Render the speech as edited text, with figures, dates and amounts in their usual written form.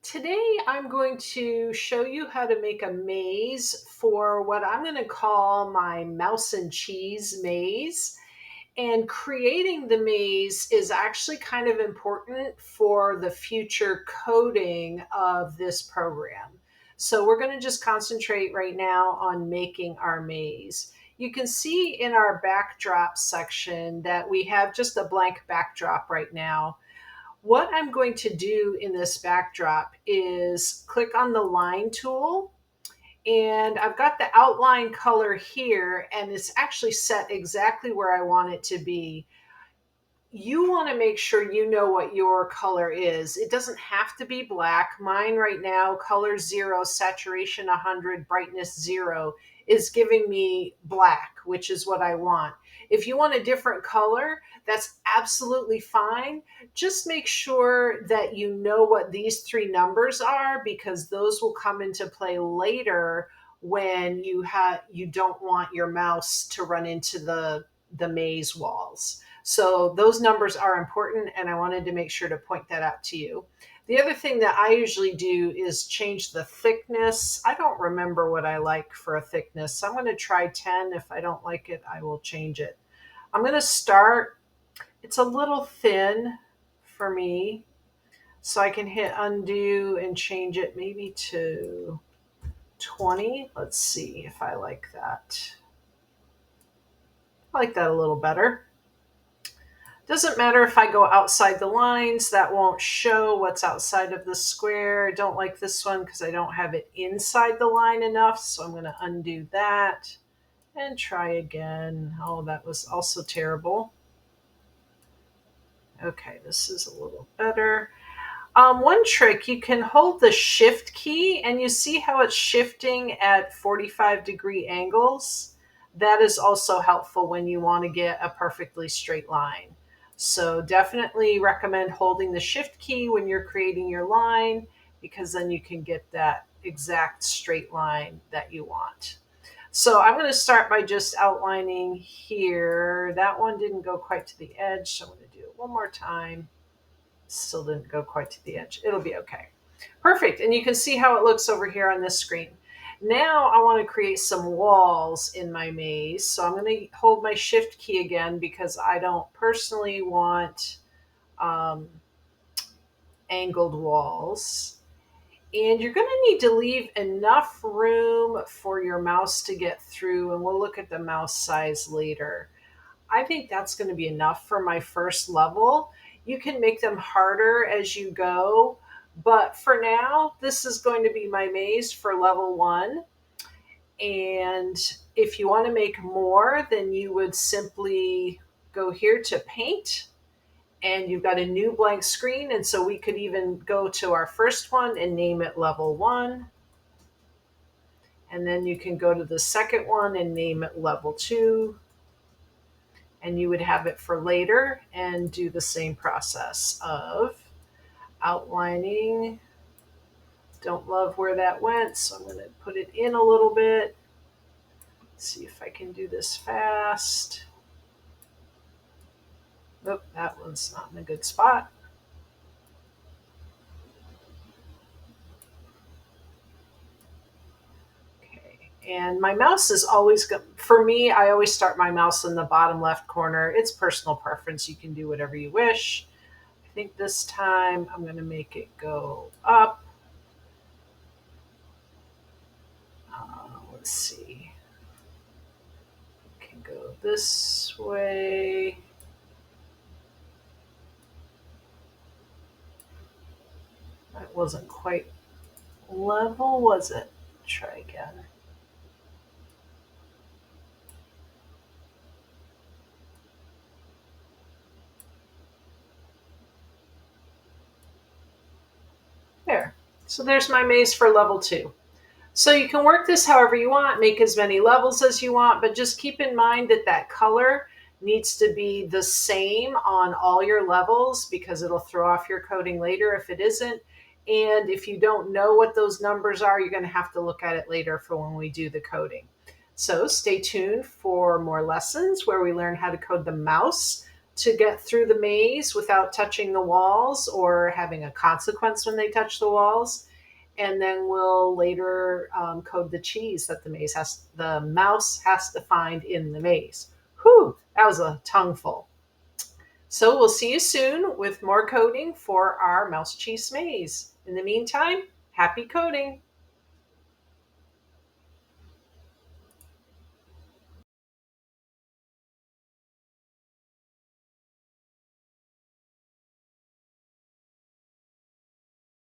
Today, I'm going to show you how to make a maze for what I'm going to call my mouse and cheese maze. And creating the maze is actually kind of important for the future coding of this program. So we're going to just concentrate right now on making our maze. You can see in our backdrop section that we have just a blank backdrop right now. What I'm going to do in this backdrop is click on the line tool, and I've got the outline color here, and it's actually set exactly where I want it to be. You want to make sure you know what your color is. It doesn't have to be black. Mine right now, color 0, saturation 100, brightness 0, is giving me black, which is what I want. If you want a different color, that's absolutely fine. Just make sure that you know what these three numbers are, because those will come into play later when you don't want your mouse to run into the maze walls. So those numbers are important, and I wanted to make sure to point that out to you. The other thing that I usually do is change the thickness. I don't remember what I like for a thickness, so I'm going to try 10. If I don't like it, I will change it. I'm going to start. It's a little thin for me, so I can hit undo and change it maybe to 20. Let's see if I like that. I like that a little better. Doesn't matter if I go outside the lines, that won't show what's outside of the square. I don't like this one because I don't have it inside the line enough, so I'm going to undo that and try again. Oh, that was also terrible. Okay, this is a little better. One trick, you can hold the shift key and you see how it's shifting at 45-degree angles. That is also helpful when you want to get a perfectly straight line. So definitely recommend holding the shift key when you're creating your line, because then you can get that exact straight line that you want. So I'm going to start by just outlining here. That one didn't go quite to the edge, so I'm going to do it one more time. Still didn't go quite to the edge. It'll be okay. Perfect. And you can see how it looks over here on this screen. Now I want to create some walls in my maze. So I'm going to hold my shift key again because I don't personally want um, angled walls. And you're going to need to leave enough room for your mouse to get through. And we'll look at the mouse size later. I think that's going to be enough for my first level. You can make them harder as you go, but for now, this is going to be my maze for level 1. And if you want to make more, then you would simply go here to paint, and you've got a new blank screen. And so we could even go to our first one and name it level 1. And then you can go to the second one and name it level 2. And you would have it for later and do the same process of outlining. Don't love where that went, so I'm going to put it in a little bit. See if I can do this fast. Nope, that one's not in a good spot. Okay, and my mouse is always, for me, I always start my mouse in the bottom left corner. It's personal preference. You can do whatever you wish. I think this time I'm going to make it go up. Let's see. Can go this way. That wasn't quite level, was it? Try again. There. So there's my maze for level 2. So you can work this however you want, make as many levels as you want, but just keep in mind that that color needs to be the same on all your levels, because it'll throw off your coding later if it isn't. And if you don't know what those numbers are, you're going to have to look at it later for when we do the coding. So stay tuned for more lessons where we learn how to code the mouse to get through the maze without touching the walls or having a consequence when they touch the walls. And then we'll later code the cheese that the mouse has to find in the maze. Whew, that was a tongueful. So we'll see you soon with more coding for our mouse cheese maze. In the meantime, happy coding.